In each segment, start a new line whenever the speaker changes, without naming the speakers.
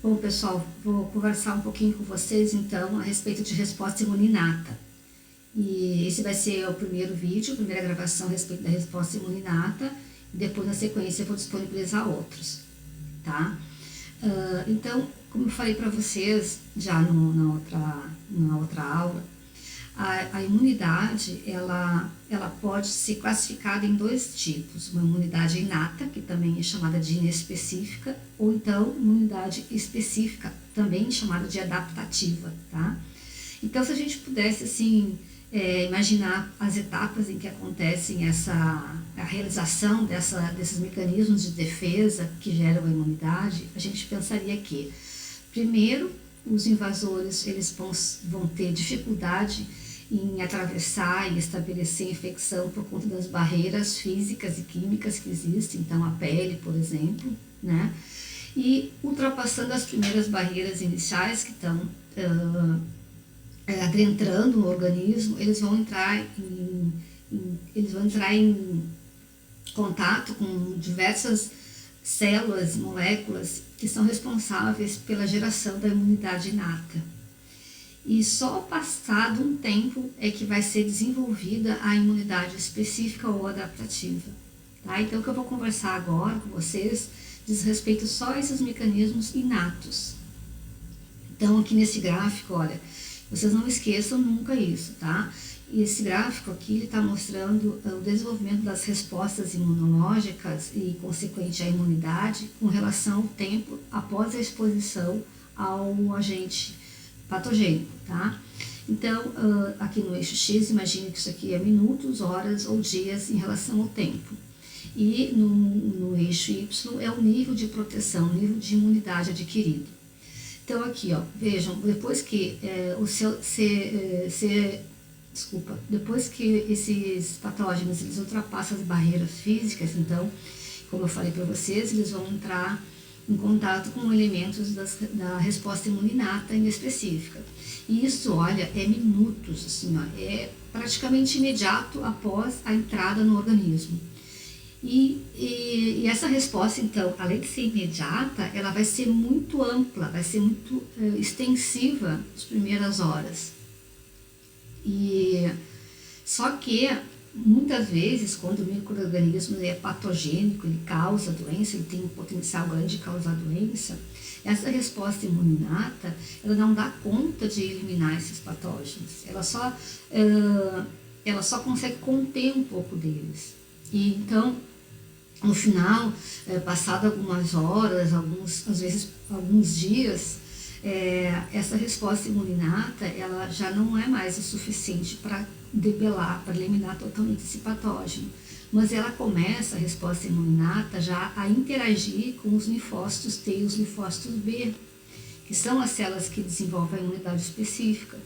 Bom, pessoal, vou conversar um pouquinho com vocês, então, a respeito de resposta imune inata. E esse vai ser o primeiro vídeo, a primeira gravação a respeito da resposta imune inata, e depois, na sequência, eu vou disponibilizar outros, tá? Então, como eu falei para vocês já na outra aula, a imunidade, ela pode ser classificada em dois tipos, uma imunidade inata, que também é chamada de inespecífica, ou então imunidade específica, também chamada de adaptativa, tá? Então, se a gente pudesse, assim, imaginar as etapas em que acontecem a realização desses mecanismos de defesa que geram a imunidade, a gente pensaria que, primeiro, os invasores eles vão ter dificuldade em atravessar e estabelecer infecção por conta das barreiras físicas e químicas que existem, então a pele, por exemplo, né? E ultrapassando as primeiras barreiras iniciais que estão adentrando no organismo, eles vão entrar em contato com diversas células, moléculas que são responsáveis pela geração da imunidade inata. E só passado um tempo é que vai ser desenvolvida a imunidade específica ou adaptativa. Tá? Então, o que eu vou conversar agora com vocês diz respeito só a esses mecanismos inatos. Então, aqui nesse gráfico, olha, vocês não esqueçam nunca isso, tá? E esse gráfico aqui, ele está mostrando o desenvolvimento das respostas imunológicas e, consequente, a imunidade com relação ao tempo após a exposição ao agente patogênico, tá? Então, aqui no eixo X, imagine que isso aqui é minutos, horas ou dias em relação ao tempo. E no eixo Y é o nível de proteção, o nível de imunidade adquirido. Então, aqui, ó, vejam, depois que depois que esses patógenos eles ultrapassam as barreiras físicas, então, como eu falei para vocês, eles vão entrar em contato com elementos da resposta imune inata inespecífica. E isso, olha, é minutos, assim, ó, é praticamente imediato após a entrada no organismo. E essa resposta, então, além de ser imediata, ela vai ser muito ampla, vai ser muito extensiva nas primeiras horas. Só que muitas vezes, quando o micro-organismo é patogênico, ele causa doença, ele tem um potencial grande de causar doença, essa resposta imune inata, ela não dá conta de eliminar esses patógenos, ela só consegue conter um pouco deles. E então, no final, passado algumas horas, às vezes alguns dias, essa resposta imune inata, ela já não é mais o suficiente para debelar, para eliminar totalmente esse patógeno, mas ela começa, a resposta imune inata, já a interagir com os linfócitos T e os linfócitos B, que são as células que desenvolvem a imunidade específica.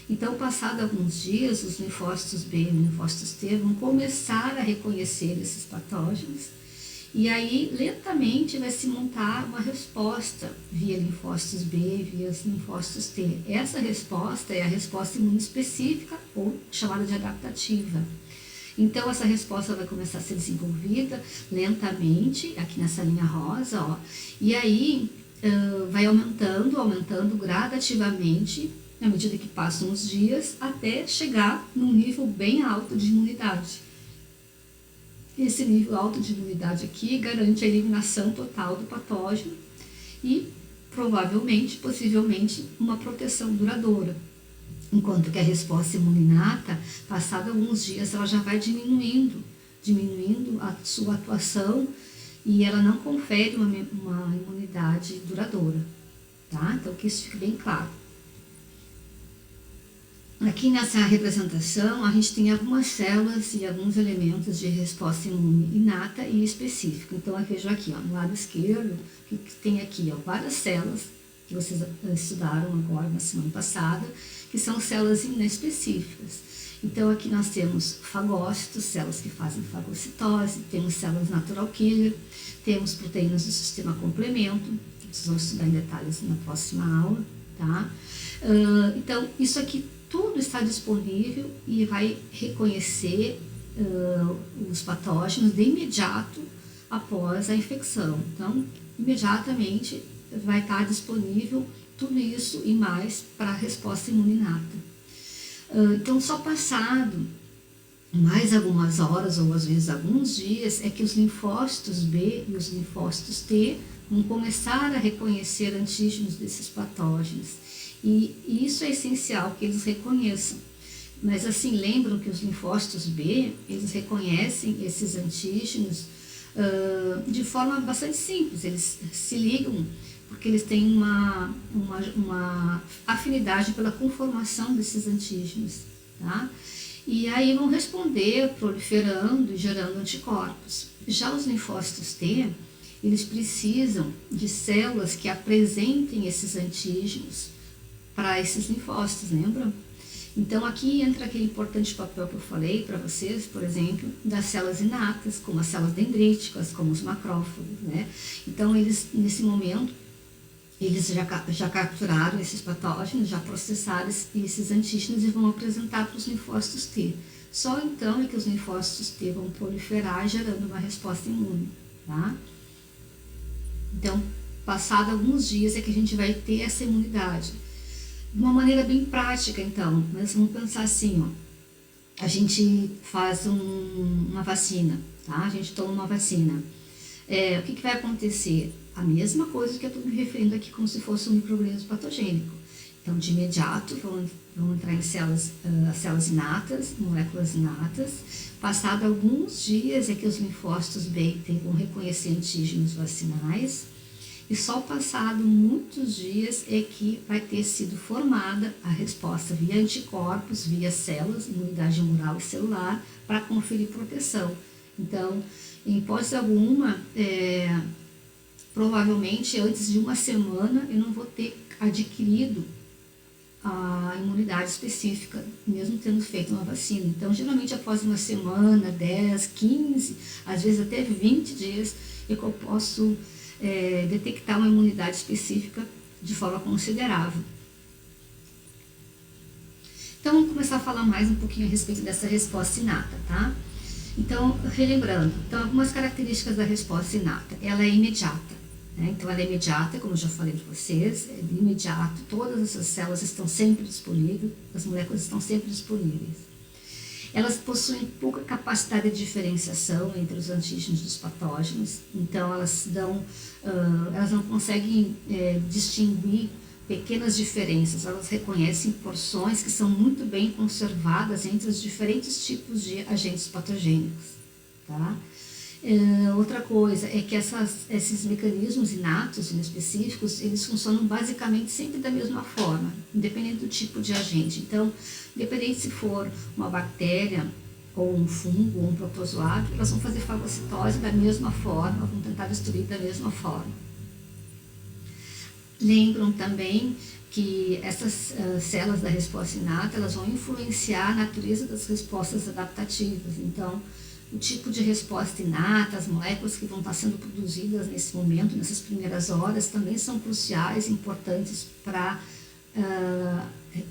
Então, passado alguns dias, os linfócitos B e os linfócitos T vão começar a reconhecer esses patógenos, e aí, lentamente, vai se montar uma resposta via linfócitos B, via linfócitos T. Essa resposta é a resposta imune específica, ou chamada de adaptativa. Então, essa resposta vai começar a ser desenvolvida lentamente, aqui nessa linha rosa, ó, e aí vai aumentando gradativamente, à medida que passam os dias, até chegar num nível bem alto de imunidade. Esse nível alto de imunidade aqui garante a eliminação total do patógeno e, provavelmente, possivelmente, uma proteção duradoura. Enquanto que a resposta imune inata, passado alguns dias, ela já vai diminuindo a sua atuação e ela não confere uma imunidade duradoura, tá? Então, que isso fique bem claro. Aqui nessa representação, a gente tem algumas células e alguns elementos de resposta imune inata e específica. Então, veja aqui, ó, no lado esquerdo, que tem aqui, ó, várias células que vocês estudaram agora na semana passada, que são células inespecíficas. Então, aqui nós temos fagócitos, células que fazem fagocitose, temos células natural killer, temos proteínas do sistema complemento, que vocês vão estudar em detalhes na próxima aula, tá? Então, isso aqui tudo está disponível e vai reconhecer os patógenos de imediato após a infecção. Então, imediatamente vai estar disponível tudo isso e mais para a resposta imune inata. Então, só passado mais algumas horas ou às vezes alguns dias é que os linfócitos B e os linfócitos T vão começar a reconhecer antígenos desses patógenos. E isso é essencial que eles reconheçam. Mas assim, lembram que os linfócitos B, eles reconhecem esses antígenos de forma bastante simples. Eles se ligam porque eles têm uma afinidade pela conformação desses antígenos, tá? E aí vão responder proliferando e gerando anticorpos. Já os linfócitos T, eles precisam de células que apresentem esses antígenos para esses linfócitos, lembram? Então aqui entra aquele importante papel que eu falei para vocês, por exemplo, das células inatas, como as células dendríticas, como os macrófagos, né? Então eles, nesse momento, eles já capturaram esses patógenos, já processaram esses antígenos e vão apresentar para os linfócitos T. Só então é que os linfócitos T vão proliferar, gerando uma resposta imune, tá? Então, passado alguns dias é que a gente vai ter essa imunidade. De uma maneira bem prática, então, nós vamos pensar assim, ó, a gente faz uma vacina, tá? A gente toma uma vacina. O que vai acontecer? A mesma coisa que eu estou me referindo aqui, como se fosse um micro-organismo patogênico. Então, de imediato, vão entrar em células inatas, moléculas inatas. Passado alguns dias é que os linfócitos B e T vão reconhecer antígenos vacinais. E só passado muitos dias é que vai ter sido formada a resposta via anticorpos, via células, imunidade humoral e celular, para conferir proteção. Então, em hipótese alguma, provavelmente antes de uma semana eu não vou ter adquirido a imunidade específica, mesmo tendo feito uma vacina. Então, geralmente após uma semana, 10, 15, às vezes até 20 dias, é que eu posso detectar uma imunidade específica de forma considerável. Então, vamos começar a falar mais um pouquinho a respeito dessa resposta inata, tá? Então, relembrando, algumas características da resposta inata. Ela é imediata, né? Então, ela é imediata, como eu já falei para vocês, é de imediato, todas essas células estão sempre disponíveis, as moléculas estão sempre disponíveis. Elas possuem pouca capacidade de diferenciação entre os antígenos dos patógenos, então elas não conseguem distinguir pequenas diferenças, elas reconhecem porções que são muito bem conservadas entre os diferentes tipos de agentes patogênicos, tá? Outra coisa é que esses mecanismos inatos e específicos, eles funcionam basicamente sempre da mesma forma, independente do tipo de agente. Então, independente se for uma bactéria, ou um fungo, ou um protozoário, elas vão fazer fagocitose da mesma forma, vão tentar destruir da mesma forma. Lembram também que essas células da resposta inata, elas vão influenciar a natureza das respostas adaptativas. Então, o tipo de resposta inata, as moléculas que vão estar sendo produzidas nesse momento, nessas primeiras horas, também são cruciais, importantes para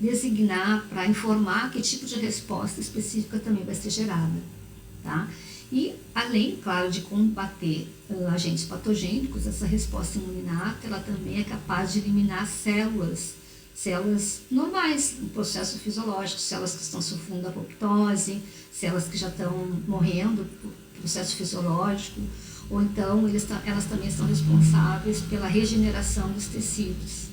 designar, para informar que tipo de resposta específica também vai ser gerada, tá? E além, claro, de combater agentes patogênicos, essa resposta imunológica, ela também é capaz de eliminar células normais, no processo fisiológico, células que estão sofrendo apoptose, células que já estão morrendo por processo fisiológico, ou então elas também são responsáveis pela regeneração dos tecidos.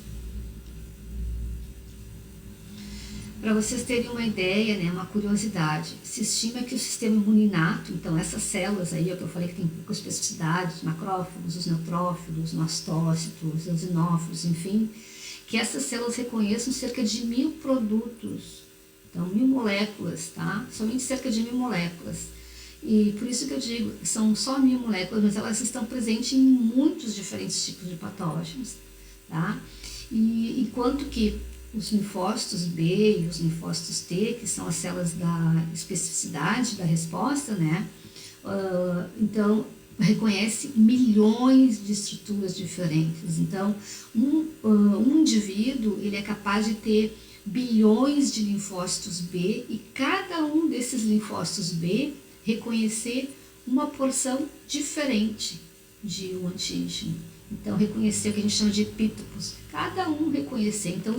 Para vocês terem uma ideia, né, uma curiosidade, se estima que o sistema imune inato, então essas células aí, que eu falei que tem pouca especificidade, os macrófagos, os neutrófilos, os mastócitos, os eosinófilos, enfim, que essas células reconheçam cerca de 1000 produtos, então 1000 moléculas, tá? Somente cerca de 1000 moléculas. E por isso que eu digo, são só 1000 moléculas, mas elas estão presentes em muitos diferentes tipos de patógenos, tá? E enquanto que os linfócitos B e os linfócitos T, que são as células da especificidade da resposta, né? Então, reconhece milhões de estruturas diferentes. Então, um indivíduo, ele é capaz de ter bilhões de linfócitos B e cada um desses linfócitos B reconhecer uma porção diferente de um antígeno. Então, reconhecer o que a gente chama de epítopos. Cada um reconhecer. Então,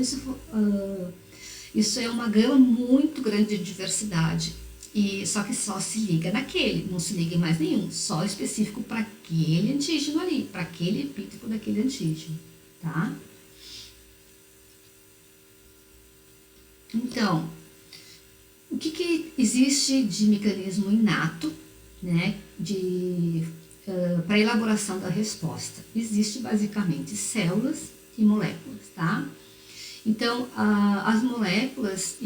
isso é uma gama muito grande de diversidade. E só que só se liga naquele, não se liga em mais nenhum, só específico para aquele antígeno ali, para aquele epítopo daquele antígeno, tá? Então, o que existe de mecanismo inato, né, para a elaboração da resposta? Existe basicamente células e moléculas, tá? Então, as moléculas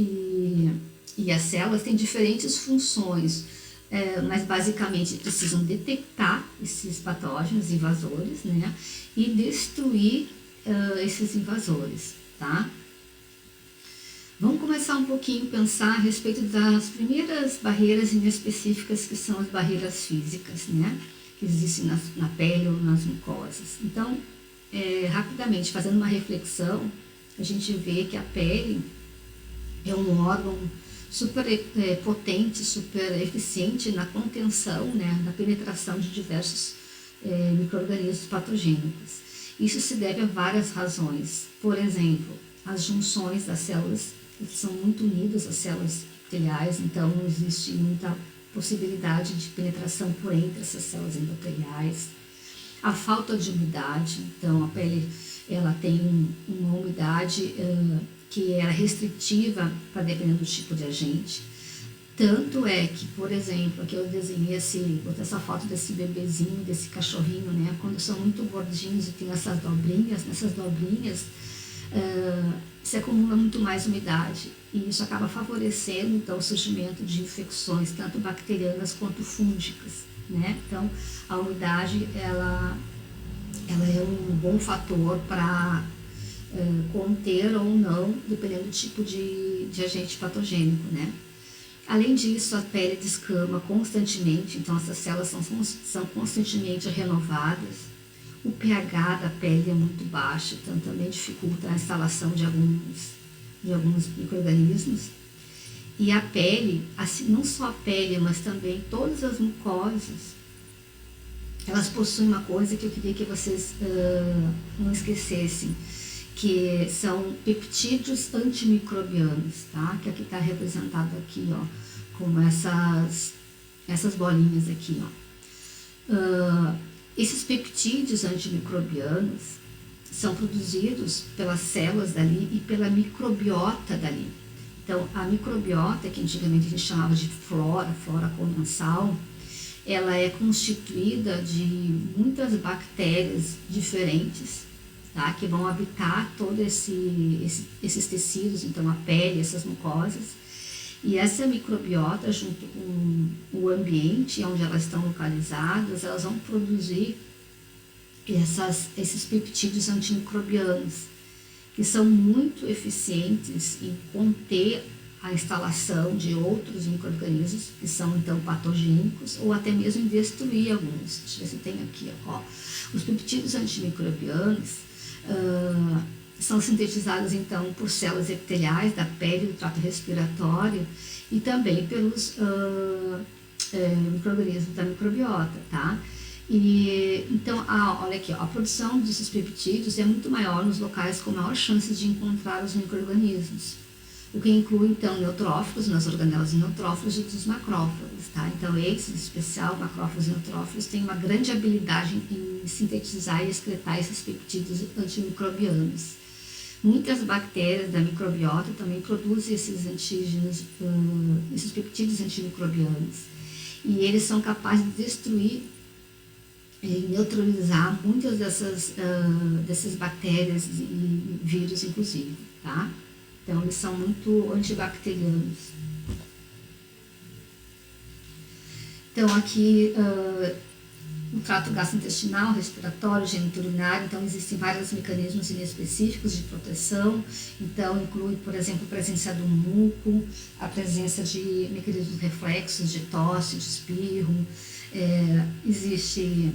e as células têm diferentes funções, mas basicamente precisam detectar esses patógenos invasores, né, e destruir esses invasores, tá? Vamos começar um pouquinho a pensar a respeito das primeiras barreiras inespecíficas, que são as barreiras físicas, né, que existem na pele ou nas mucosas. Então, rapidamente, fazendo uma reflexão, a gente vê que a pele é um órgão super potente, super eficiente na contenção, né, na penetração de diversos micro-organismos patogênicos. Isso se deve a várias razões. Por exemplo, as junções das células são muito unidas às células epiteliais, então não existe muita possibilidade de penetração por entre essas células endoteliais. A falta de umidade, então a pele ela tem uma umidade que é restritiva para dependendo do tipo de agente. Tanto é que, por exemplo, aqui eu desenhei botei essa foto desse bebezinho, desse cachorrinho, né? Quando são muito gordinhos e tem essas dobrinhas, nessas dobrinhas se acumula muito mais umidade e isso acaba favorecendo então o surgimento de infecções tanto bacterianas quanto fúngicas, né? Então a umidade ela é um bom fator para conter ou não, dependendo do tipo de agente patogênico, né? Além disso, a pele descama constantemente, então essas células são constantemente renovadas. O pH da pele é muito baixo, então também dificulta a instalação de alguns micro-organismos. E a pele, assim, não só a pele, mas também todas as mucosas, elas possuem uma coisa que eu queria que vocês não esquecessem, que são peptídeos antimicrobianos, tá? Que aqui está representado aqui, ó, como essas bolinhas aqui, ó. Esses peptídeos antimicrobianos são produzidos pelas células dali e pela microbiota dali. Então, a microbiota, que antigamente a gente chamava de flora comensal, ela é constituída de muitas bactérias diferentes, tá? Que vão habitar todos esses tecidos, então a pele, essas mucosas. E essa microbiota, junto com o ambiente onde elas estão localizadas, elas vão produzir esses peptídeos antimicrobianos, que são muito eficientes em conter a instalação de outros micro-organismos, que são então patogênicos, ou até mesmo em destruir alguns. Deixa eu ver se tem aqui, ó. Os peptídeos antimicrobianos são sintetizados então por células epiteliais da pele, do trato respiratório e também pelos micro-organismos da microbiota, tá? E então, olha aqui, ó, a produção desses peptídeos é muito maior nos locais com maior chance de encontrar os micro-organismos, o que inclui então neutrófilos, nas organelas e neutrófilos e dos macrófagos, tá? Então, esses, em especial, macrófagos e neutrófilos, têm uma grande habilidade em sintetizar e excretar esses peptídeos antimicrobianos. Muitas bactérias da microbiota também produzem esses antígenos, esses peptídeos antimicrobianos, e eles são capazes de destruir e neutralizar muitas dessas bactérias e vírus, inclusive, tá? Então, eles são muito antibacterianos. Então, aqui, o trato gastrointestinal, respiratório, geniturinário, então existem vários mecanismos inespecíficos de proteção, então inclui, por exemplo, a presença do muco, a presença de mecanismos reflexos de tosse, de espirro, existe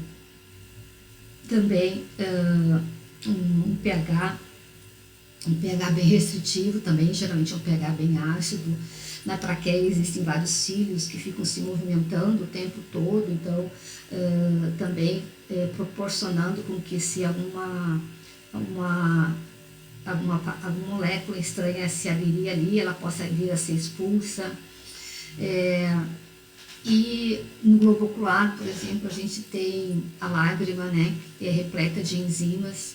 também um pH um pH bem restritivo também, geralmente é um pH bem ácido. Na traqueia existem vários cílios que ficam se movimentando o tempo todo, então também proporcionando com que se alguma molécula estranha se aderir ali, ela possa vir a ser expulsa. E no globo ocular, por exemplo, a gente tem a lágrima, né, que é repleta de enzimas.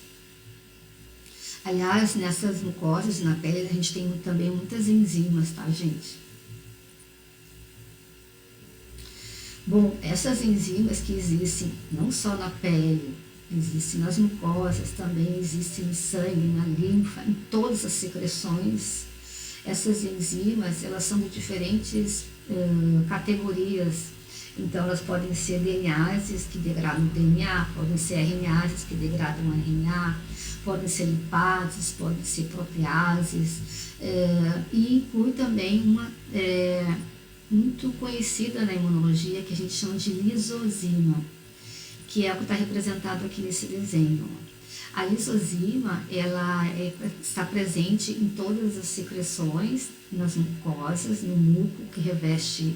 Aliás, nessas mucosas, na pele, a gente tem também muitas enzimas, tá, gente? Bom, essas enzimas que existem não só na pele, existem nas mucosas, também existem no sangue, na linfa, em todas as secreções. Essas enzimas, elas são de diferentes categorias. Então, elas podem ser DNases, que degradam DNA, podem ser RNases, que degradam RNA, podem ser lipases, podem ser proteases, e inclui também uma muito conhecida na imunologia, que a gente chama de lisozima, que é o que está representado aqui nesse desenho. A lisozima, ela está presente em todas as secreções, nas mucosas, no muco que reveste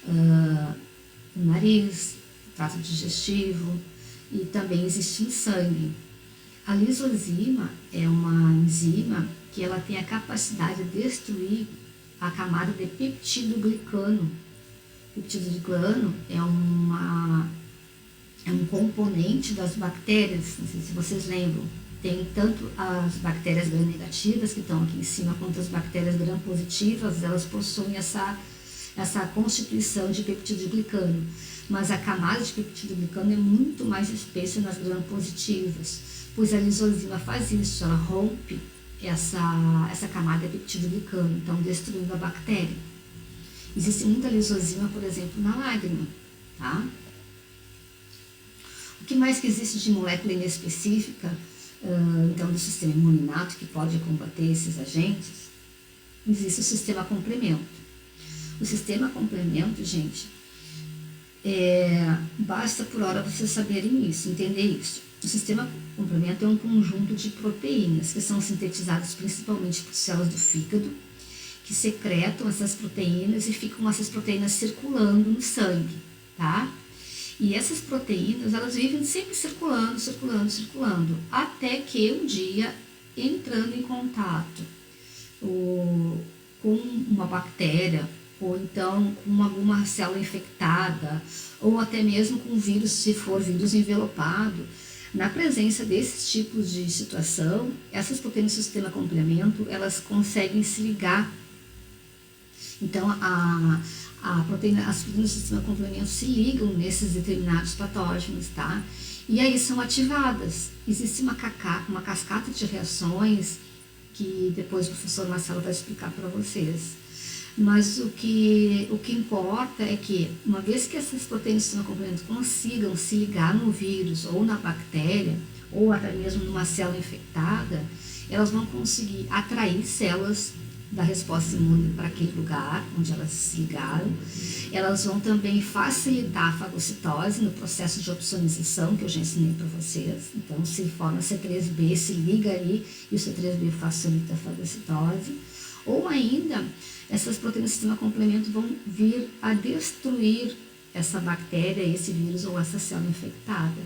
o nariz, o trato digestivo, e também existe no sangue. A lisozima é uma enzima que ela tem a capacidade de destruir a camada de peptidoglicano. Peptidoglicano é um componente das bactérias, não sei se vocês lembram. Tem tanto as bactérias gram-negativas, que estão aqui em cima, quanto as bactérias gram-positivas, elas possuem essa constituição de peptidoglicano. Mas a camada de peptidoglicano é muito mais espessa nas gram-positivas, pois a lisozima faz isso, ela rompe essa camada de peptidoglicano, então destruindo a bactéria. Existe muita lisozima, por exemplo, na lágrima, tá? O que mais que existe de molécula inespecífica, então, do sistema imuninato, que pode combater esses agentes? Existe o sistema complemento. O sistema complemento, gente, basta por hora vocês saberem isso, entender isso. O sistema complemento é um conjunto de proteínas que são sintetizadas principalmente por células do fígado, que secretam essas proteínas e ficam essas proteínas circulando no sangue, tá? E essas proteínas, elas vivem sempre circulando, até que um dia, entrando em contato com uma bactéria, ou então com alguma célula infectada, ou até mesmo com vírus, se for vírus envelopado, na presença desses tipos de situação, essas proteínas do sistema complemento, elas conseguem se ligar. Então, as proteínas do sistema complemento se ligam nesses determinados patógenos, tá? E aí são ativadas. Existe uma cascata de reações que depois o professor Marcelo vai explicar para vocês. Mas o que importa é que, uma vez que essas proteínas do sistema complemento consigam se ligar no vírus ou na bactéria, ou até mesmo numa célula infectada, elas vão conseguir atrair células da resposta imune para aquele lugar onde elas se ligaram. Elas vão também facilitar a fagocitose no processo de opsonização, que eu já ensinei para vocês. Então, se forma C3b, se liga ali e o C3b facilita a fagocitose. Ou ainda, essas proteínas do sistema complemento vão vir a destruir essa bactéria, esse vírus ou essa célula infectada.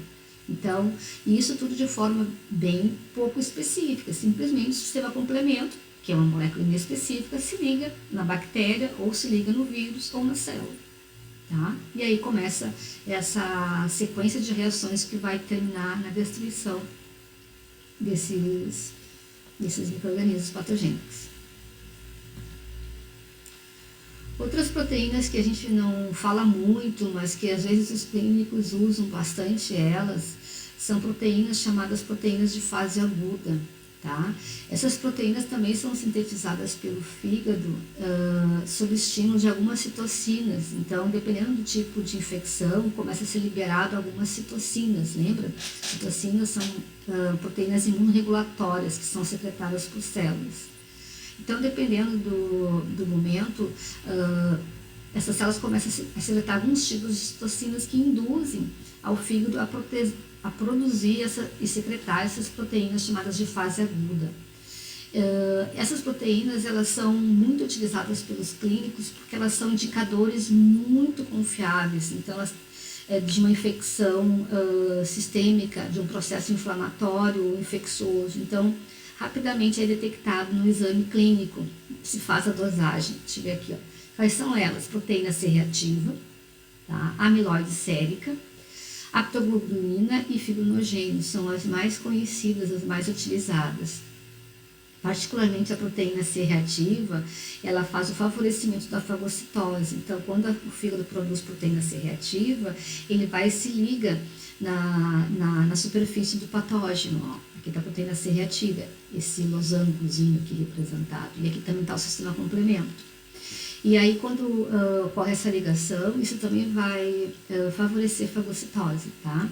Então, isso tudo de forma bem pouco específica. Simplesmente o sistema complemento, que é uma molécula inespecífica, se liga na bactéria ou se liga no vírus ou na célula. Tá? E aí começa essa sequência de reações que vai terminar na destruição desses micro-organismos patogênicos. Outras proteínas que a gente não fala muito, mas que às vezes os clínicos usam bastante elas, são proteínas chamadas proteínas de fase aguda, tá? Essas proteínas também são sintetizadas pelo fígado sob estímulo de algumas citocinas. Então, dependendo do tipo de infecção, começa a ser liberado algumas citocinas, lembra? Citocinas são proteínas imunorregulatórias que são secretadas por células. Então, dependendo do momento, essas células começam a secretar alguns tipos de citocinas que induzem ao fígado a produzir e secretar essas proteínas chamadas de fase aguda. Essas proteínas, elas são muito utilizadas pelos clínicos porque elas são indicadores muito confiáveis. Então, elas, de uma infecção sistêmica, de um processo inflamatório ou infeccioso. Então, rapidamente é detectado no exame clínico, se faz a dosagem. Deixa eu ver aqui, ó. Quais são elas? Proteína C reativa, tá? Amiloide sérica, aptoglobulina e fibrinogênio são as mais conhecidas, as mais utilizadas. Particularmente a proteína C reativa, ela faz o favorecimento da fagocitose. Então, quando o fígado produz proteína C reativa, ele vai e se liga na superfície do patógeno. Ó. Aqui está a proteína C reativa, esse losangozinho aqui representado. E aqui também está o sistema complemento. E aí, quando ocorre essa ligação, isso também vai favorecer a fagocitose, tá?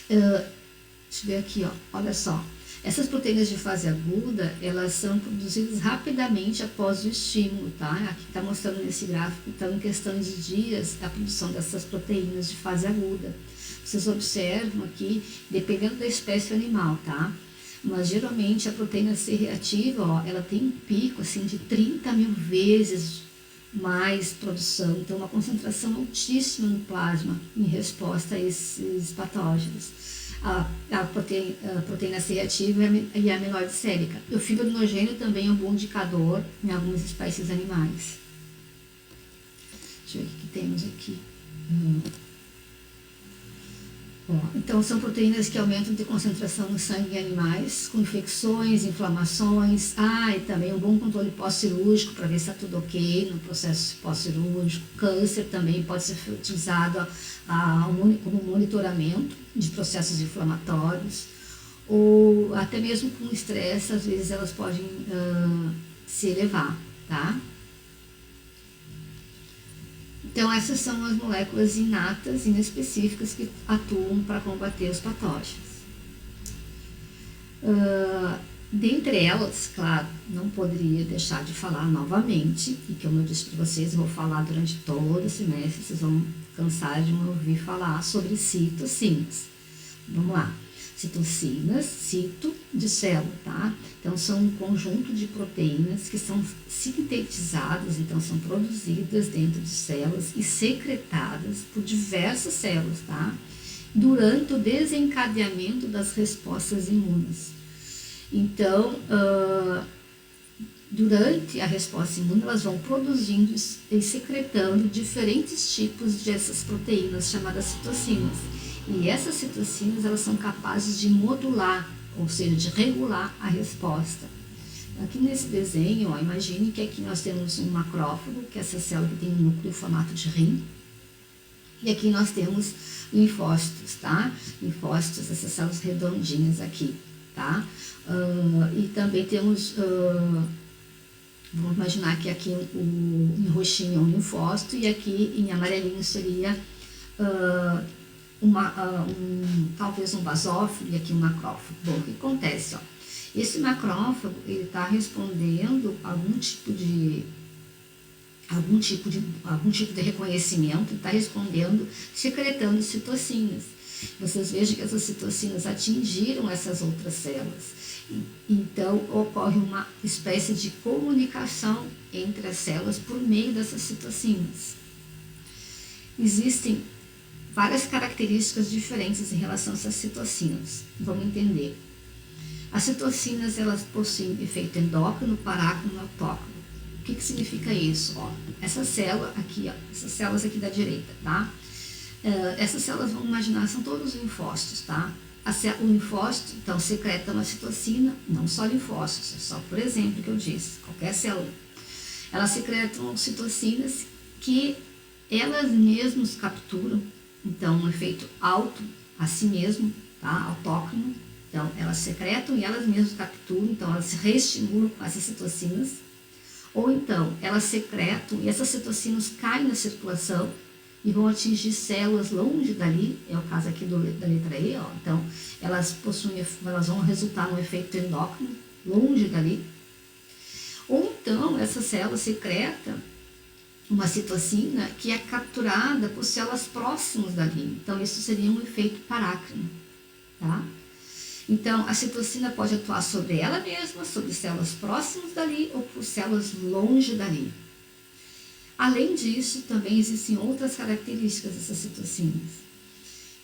Deixa eu ver aqui, ó. Olha só. Essas proteínas de fase aguda, elas são produzidas rapidamente após o estímulo, tá? Aqui está mostrando nesse gráfico, então, em questão de dias, a produção dessas proteínas de fase aguda. Vocês observam aqui, dependendo da espécie animal, tá? Mas geralmente a proteína C reativa, ó, ela tem um pico assim de 30 mil vezes mais produção, então uma concentração altíssima no plasma em resposta a esses patógenos. A proteína C reativa e a amiloide sérica. O fibrinogênio também é um bom indicador em algumas espécies animais. Deixa eu ver o que temos aqui. Então, são proteínas que aumentam de concentração no sangue em animais, com infecções, inflamações, e também um bom controle pós-cirúrgico para ver se está tudo ok no processo pós-cirúrgico. Câncer também pode ser utilizado como monitoramento de processos inflamatórios, ou até mesmo com estresse, às vezes elas podem se elevar, tá? Então, essas são as moléculas inatas, inespecíficas, que atuam para combater os patógenos. Dentre elas, claro, não poderia deixar de falar novamente, e como eu disse para vocês, eu vou falar durante todo o semestre, vocês vão cansar de me ouvir falar sobre citocinas. Vamos lá. Citocinas, cito de célula, tá? Então, são um conjunto de proteínas que são sintetizadas, então são produzidas dentro de células e secretadas por diversas células, tá? Durante o desencadeamento das respostas imunes. Então, durante a resposta imune, elas vão produzindo e secretando diferentes tipos dessas proteínas chamadas citocinas. E essas citocinas, elas são capazes de modular, ou seja, de regular a resposta. Aqui nesse desenho, ó, imagine que aqui nós temos um macrófago, que é essa célula que tem um núcleo em formato de rim. E aqui nós temos linfócitos, tá? Linfócitos, essas células redondinhas aqui, tá? E também temos, vamos imaginar que aqui em roxinho é um linfócito e aqui em amarelinho seria talvez um basófilo e aqui um macrófago. Bom, o que acontece? Ó? Esse macrófago, ele está respondendo algum tipo de reconhecimento, está respondendo, secretando citocinas. Vocês vejam que essas citocinas atingiram essas outras células. Então, ocorre uma espécie de comunicação entre as células por meio dessas citocinas. Existem várias características diferentes em relação a essas citocinas. Vamos entender. As citocinas, elas possuem efeito endócrino, parácrino e autócrino. O que significa isso? Ó, essa célula aqui, ó, essas células aqui da direita, tá? Essas células, vamos imaginar, são todos linfócitos, tá? O linfócito, então, secreta uma citocina, não só linfócitos, é só por exemplo que eu disse, qualquer célula. Elas secretam citocinas que elas mesmas capturam, então, um efeito auto a si mesmo, tá? Autócrino. Então, elas secretam e elas mesmas capturam, então elas se reestimulam com essas citocinas. Ou então, elas secretam e essas citocinas caem na circulação e vão atingir células longe dali, é o caso aqui da letra E, ó. Então, elas vão resultar num efeito endócrino, longe dali. Ou então, essa célula secreta uma citocina que é capturada por células próximas dali. Então, isso seria um efeito parácrino, tá? Então, a citocina pode atuar sobre ela mesma, sobre células próximas dali ou por células longe dali. Além disso, também existem outras características dessas citocinas.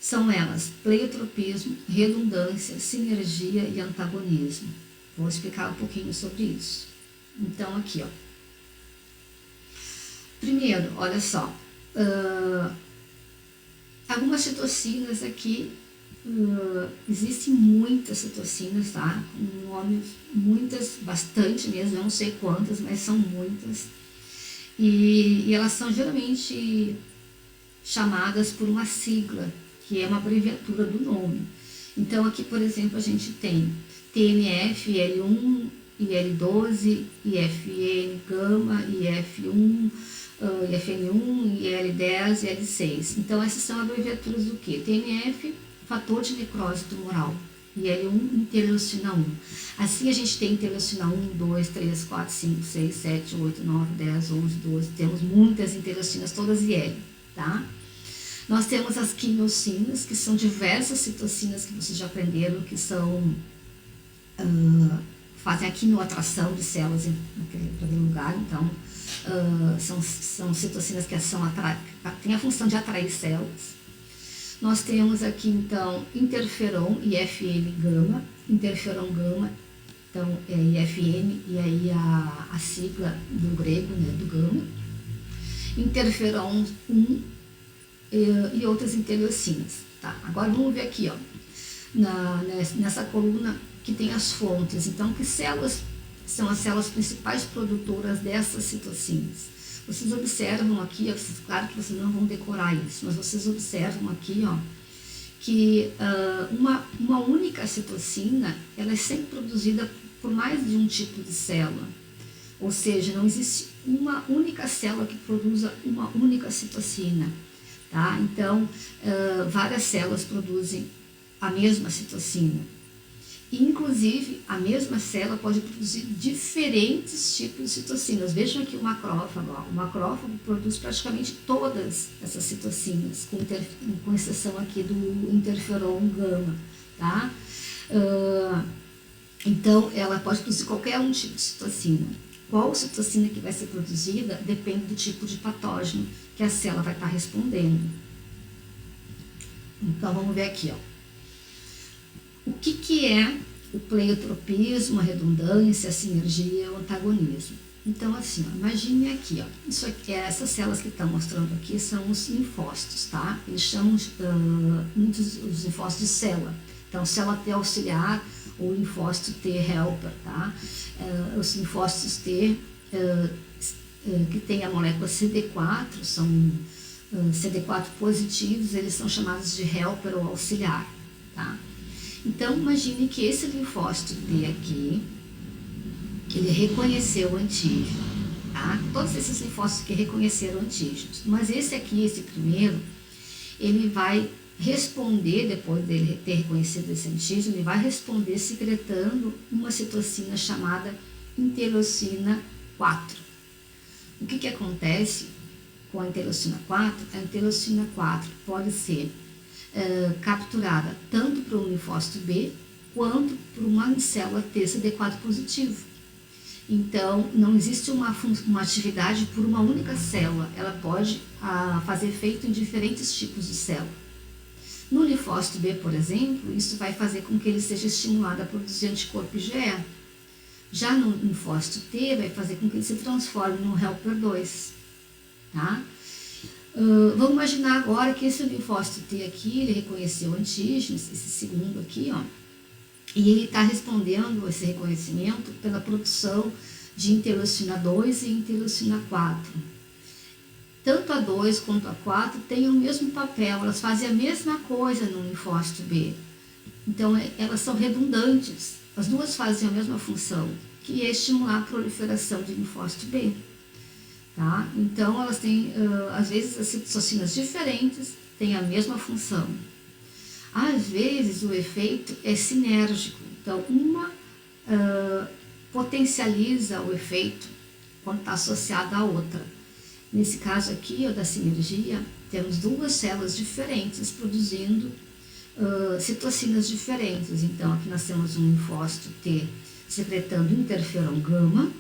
São elas pleiotropismo, redundância, sinergia e antagonismo. Vou explicar um pouquinho sobre isso. Então, aqui, ó. Primeiro, olha só. Algumas citocinas aqui, existem muitas citocinas, tá? Um nome, muitas, bastante mesmo, eu não sei quantas, mas são muitas. E elas são geralmente chamadas por uma sigla, que é uma abreviatura do nome. Então, aqui, por exemplo, a gente tem TNF, IL-1, IL-12, IFN gama, IF1, IFN1, IL-10 e IL-6. Então, essas são abreviaturas do que? TNF, fator de necrose tumoral. IL-1, interleucina 1. Assim, a gente tem interleucina 1, 2, 3, 4, 5, 6, 7, 8, 9, 10, 11, 12. Temos muitas interleucinas, todas IL, tá? Nós temos as quimiocinas, que são diversas citocinas que vocês já aprenderam, que são, fazem a quimioatração de células naquele lugar. Então, são citocinas que têm a função de atrair células. Nós temos aqui, então, interferon, IFN gama, interferon gama, então é IFN, e aí a sigla do grego, né, do gama. Interferon 1 e outras interleucinas. Tá? Agora vamos ver aqui, ó, nessa coluna que tem as fontes. Então, que células são as células principais produtoras dessas citocinas? Vocês observam aqui, ó, claro que vocês não vão decorar isso, mas vocês observam aqui, ó, que uma única citocina, ela é sempre produzida por mais de um tipo de célula. Ou seja, não existe uma única célula que produza uma única citocina. Tá? Então, várias células produzem a mesma citocina. E, inclusive, a mesma célula pode produzir diferentes tipos de citocinas. Vejam aqui o macrófago. Ó. O macrófago produz praticamente todas essas citocinas, com exceção aqui do interferon gama. Tá? Então, ela pode produzir qualquer um tipo de citocina. Qual citocina que vai ser produzida depende do tipo de patógeno que a célula vai estar respondendo. Então, vamos ver aqui, ó. O que é o pleiotropismo, a redundância, a sinergia e o antagonismo? Então, assim, ó, imagine aqui, ó, isso aqui, essas células que estão mostrando aqui são os linfócitos, tá? Eles chamam muitos os linfócitos de célula. Então, célula T auxiliar ou linfócito T helper, tá? Os linfócitos T que tem a molécula CD4, são CD4 positivos, eles são chamados de helper ou auxiliar, tá? Então, imagine que esse linfócito T aqui, ele reconheceu o antígeno, tá? Todos esses linfócitos que reconheceram antígenos, mas esse aqui, esse primeiro, ele vai responder, depois dele ter reconhecido esse antígeno, ele vai responder secretando uma citocina chamada interleucina 4. O que acontece com a interleucina 4? A interleucina 4 pode ser capturada tanto por um linfócito B quanto por uma célula T CD4 positivo. Então, não existe uma atividade por uma única célula, ela pode fazer efeito em diferentes tipos de célula. No linfócito B, por exemplo, isso vai fazer com que ele seja estimulado a produzir anticorpo IgE. Já no linfócito T, vai fazer com que ele se transforme num helper 2. Tá? Vamos imaginar agora que esse linfócito T aqui, ele reconheceu antígenos, esse segundo aqui, ó, e ele está respondendo esse reconhecimento pela produção de interleucina 2 e interleucina 4. Tanto a 2 quanto a 4 têm o mesmo papel, elas fazem a mesma coisa no linfócito B. Então, elas são redundantes, as duas fazem a mesma função, que é estimular a proliferação de linfócito B. Tá? Então, elas têm, às vezes, as citocinas diferentes têm a mesma função. Às vezes, o efeito é sinérgico. Então, uma potencializa o efeito quando está associada à outra. Nesse caso aqui, ó, da sinergia, temos duas células diferentes produzindo citocinas diferentes. Então, aqui nós temos um linfócito T secretando interferon gama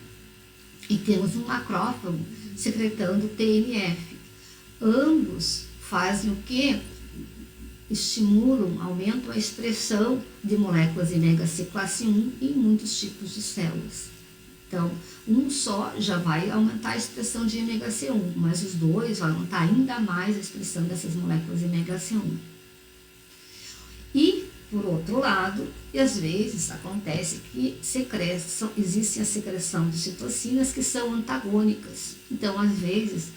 e temos um macrófago secretando TNF. Ambos fazem o que? Estimulam, aumentam a expressão de moléculas de MHC classe 1 em muitos tipos de células. Então, um só já vai aumentar a expressão de MHC1, mas os dois vão aumentar ainda mais a expressão dessas moléculas de MHC1. E, por outro lado, e às vezes acontece que existe a secreção de citocinas que são antagônicas. Então, às vezes,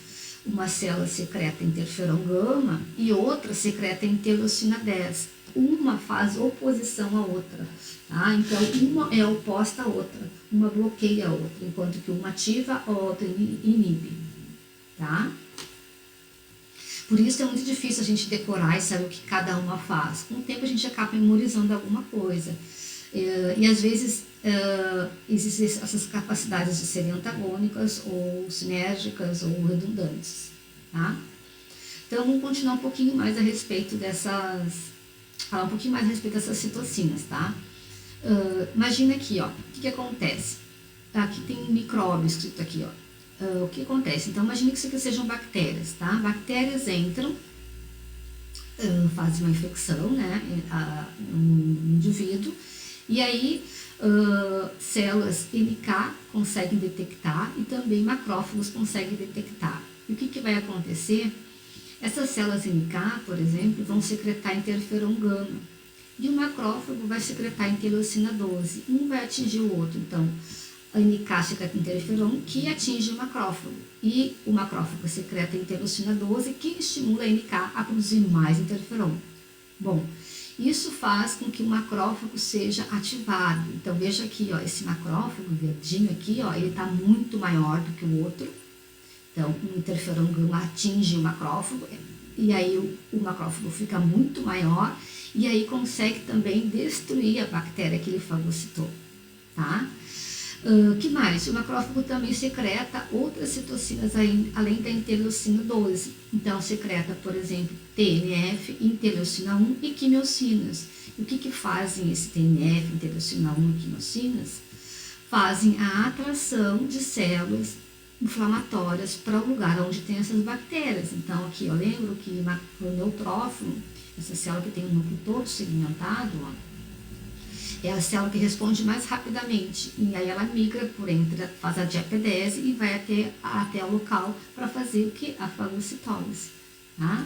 uma célula secreta interferon gama e outra secreta interleucina 10. Uma faz oposição à outra, tá? Então, uma é oposta à outra, uma bloqueia a outra, enquanto que uma ativa, a outra inibe, tá? Por isso é muito difícil a gente decorar e saber o que cada uma faz. Com o tempo a gente acaba memorizando alguma coisa. E às vezes existem essas capacidades de serem antagônicas ou sinérgicas ou redundantes, tá? Então vamos continuar um pouquinho mais a respeito falar um pouquinho mais a respeito dessas citocinas, tá? Imagina aqui, ó, o que acontece? Aqui tem um micróbio escrito aqui, ó. O que acontece? Então imagine que isso aqui sejam bactérias, tá? Bactérias entram, fazem uma infecção, né, no indivíduo, e aí células NK conseguem detectar e também macrófagos conseguem detectar. E o que vai acontecer? Essas células NK, por exemplo, vão secretar interferon gama e o macrófago vai secretar interleucina 12. Um vai atingir o outro, então a NK secreta interferon que atinge o macrófago e o macrófago secreta interleucina 12 que estimula a NK a produzir mais interferon. Bom, isso faz com que o macrófago seja ativado. Então veja aqui, ó, esse macrófago verdinho aqui, ó, ele está muito maior do que o outro. Então, o interferon gama atinge o macrófago e aí o macrófago fica muito maior e aí consegue também destruir a bactéria que ele fagocitou, tá? Que mais? O macrófago também secreta outras citocinas além da interleucina 12. Então, secreta, por exemplo, TNF, interleucina 1 e quimiocinas. E o que fazem esse TNF, interleucina 1 e quimiocinas? Fazem a atração de células inflamatórias para o lugar onde tem essas bactérias. Então, aqui eu lembro que o neutrófilo, essa célula que tem o núcleo todo segmentado, ó, é a célula que responde mais rapidamente. E aí ela migra por entre, faz a diapedese e vai até o local para fazer o que? A fagocitose. Tá?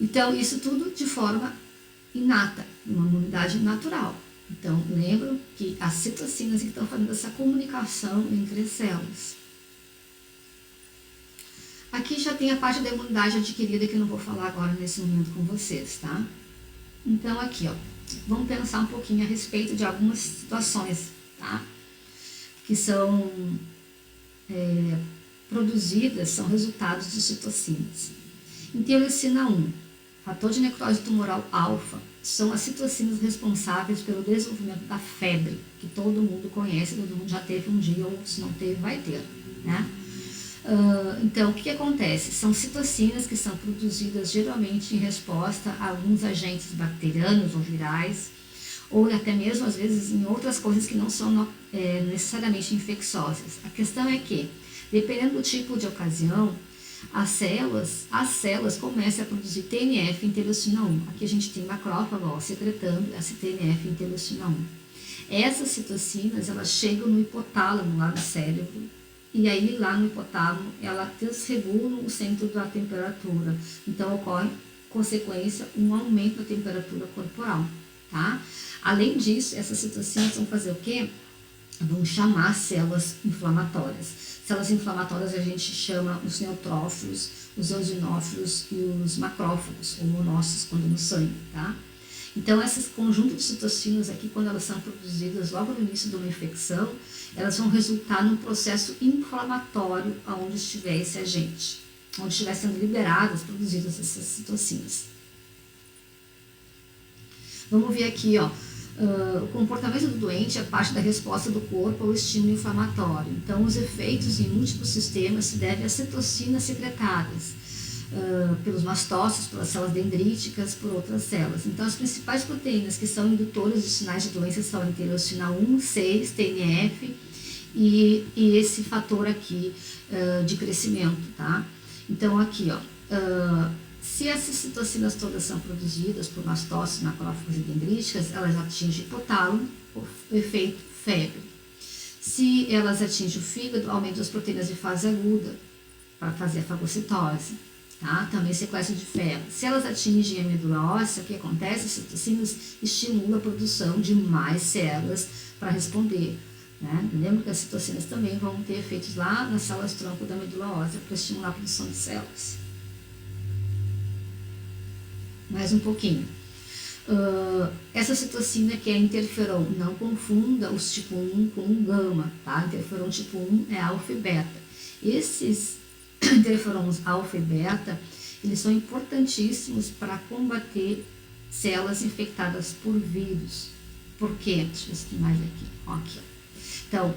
Então, isso tudo de forma inata, uma imunidade natural. Então, lembro que as citocinas estão fazendo essa comunicação entre as células. Aqui já tem a parte da imunidade adquirida que eu não vou falar agora nesse momento com vocês, tá? Então, aqui, ó, vamos pensar um pouquinho a respeito de algumas situações, tá? Que são produzidas, são resultados de citocinas. Interleucina 1, fator de necrose tumoral alfa, são as citocinas responsáveis pelo desenvolvimento da febre, que todo mundo conhece, todo mundo já teve um dia, ou se não teve, vai ter, né? Então, o que acontece? São citocinas que são produzidas geralmente em resposta a alguns agentes bacterianos ou virais, ou até mesmo, às vezes, em outras coisas que não são necessariamente infecciosas. A questão é que, dependendo do tipo de ocasião, as células começam a produzir TNF e interleucina 1. Aqui a gente tem macrófago, ó, secretando essa TNF e interleucina 1. Essas citocinas, elas chegam no hipotálamo, lá no cérebro, e aí lá no hipotálamo, ela desregula o centro da temperatura. Então, ocorre, consequência, um aumento da temperatura corporal, tá? Além disso, essas citocinas vão fazer o quê? Vão chamar células inflamatórias. Células inflamatórias a gente chama os neutrófilos, os eosinófilos e os macrófagos, ou monócitos, quando no sangue, tá? Então, esses conjuntos de citocinas aqui, quando elas são produzidas logo no início de uma infecção, elas vão resultar num processo inflamatório onde estiver esse agente, onde estiver sendo liberadas, produzidas essas citocinas. Vamos ver aqui, ó, o comportamento do doente é parte da resposta do corpo ao estímulo inflamatório. Então, os efeitos em múltiplos sistemas se devem às citocinas secretadas. pelos mastócitos, pelas células dendríticas, por outras células. Então, as principais proteínas que são indutoras de sinais de doença são a interleucina 1, 6, TNF e esse fator aqui de crescimento, tá? Então, aqui, ó, se essas citocinas todas são produzidas por mastócitos, macrófagos e dendríticas, elas atingem o hipotálamo, o efeito febre. Se elas atingem o fígado, aumentam as proteínas de fase aguda para fazer a fagocitose, tá? Também sequestro de ferro. Se elas atingem a medula óssea, o que acontece? As citocinas estimulam a produção de mais células para responder, né? Lembra que as citocinas também vão ter efeitos lá nas células tronco da medula óssea para estimular a produção de células. Mais um pouquinho. Essa citocina que é interferon, não confunda os tipo 1 com o gama, tá? Interferon tipo 1 é alfa e beta. Esses interferons alfa e beta, eles são importantíssimos para combater células infectadas por vírus. Por quê? Deixa eu ver se tem mais aqui. Ó, aqui, ó. Então,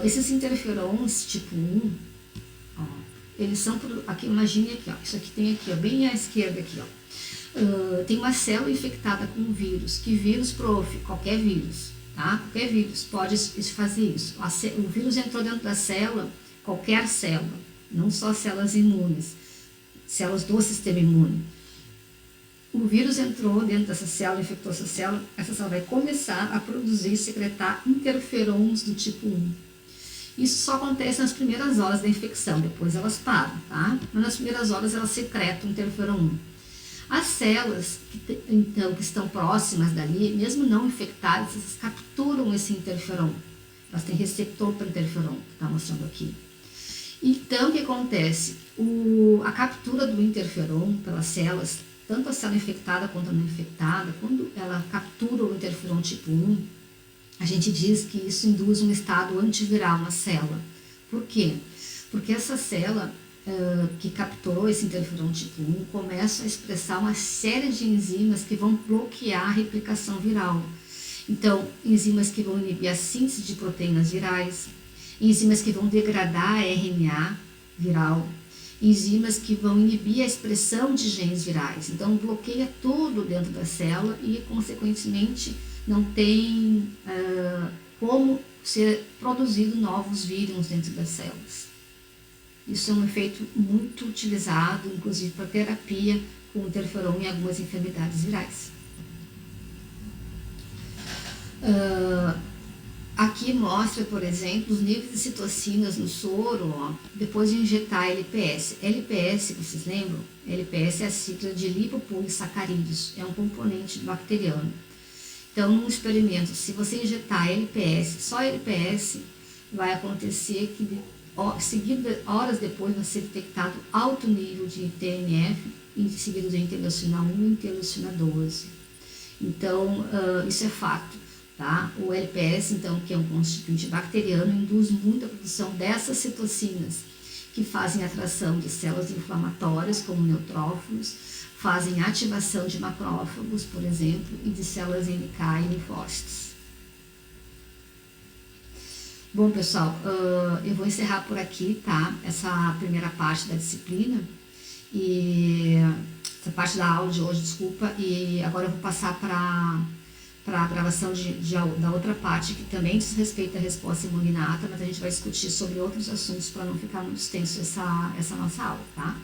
esses interferons tipo 1, ó, eles são, aqui, imagine aqui, ó, isso aqui tem aqui, ó, bem à esquerda aqui, ó. Tem uma célula infectada com um vírus. Que vírus, prof? Qualquer vírus, tá? Qualquer vírus pode fazer isso. O vírus entrou dentro da célula, qualquer célula, não só células imunes, células do sistema imune. O vírus entrou dentro dessa célula, infectou essa célula vai começar a produzir e secretar interferons do tipo 1. Isso só acontece nas primeiras horas da infecção, depois elas param, tá? Mas nas primeiras horas elas secretam interferon 1. As células que estão próximas dali, mesmo não infectadas, elas capturam esse interferon. Elas têm receptor para interferon, que está mostrando aqui. Então, o que acontece? A captura do interferon pelas células, tanto a célula infectada quanto a não infectada, quando ela captura o interferon tipo 1, a gente diz que isso induz um estado antiviral na célula. Por quê? Porque essa célula que capturou esse interferon tipo 1 começa a expressar uma série de enzimas que vão bloquear a replicação viral. Então, enzimas que vão inibir a síntese de proteínas virais, enzimas que vão degradar a RNA viral, enzimas que vão inibir a expressão de genes virais. Então, bloqueia tudo dentro da célula e, consequentemente, não tem como ser produzido novos vírus dentro das células. Isso é um efeito muito utilizado, inclusive para terapia com interferon em algumas enfermidades virais. Aqui mostra, por exemplo, os níveis de citocinas no soro, ó, depois de injetar LPS. LPS, vocês lembram? LPS é a sigla de lipopolissacarídeos, é um componente bacteriano. Então, num experimento, se você injetar LPS, só LPS, vai acontecer que horas depois vai ser detectado alto nível de TNF, em seguida de interleucina 1 e interleucina 12. Então, isso é fato, tá? O LPS, então, que é um constituinte bacteriano, induz muito a produção dessas citocinas, que fazem atração de células inflamatórias, como neutrófilos, fazem ativação de macrófagos, por exemplo, e de células NK e linfócitos. Bom, pessoal, eu vou encerrar por aqui, tá? Essa primeira parte da disciplina, e essa parte da aula de hoje, desculpa, e agora eu vou passar para a gravação da outra parte, que também diz respeito à resposta imunolata, mas a gente vai discutir sobre outros assuntos para não ficar muito extenso essa nossa aula, tá?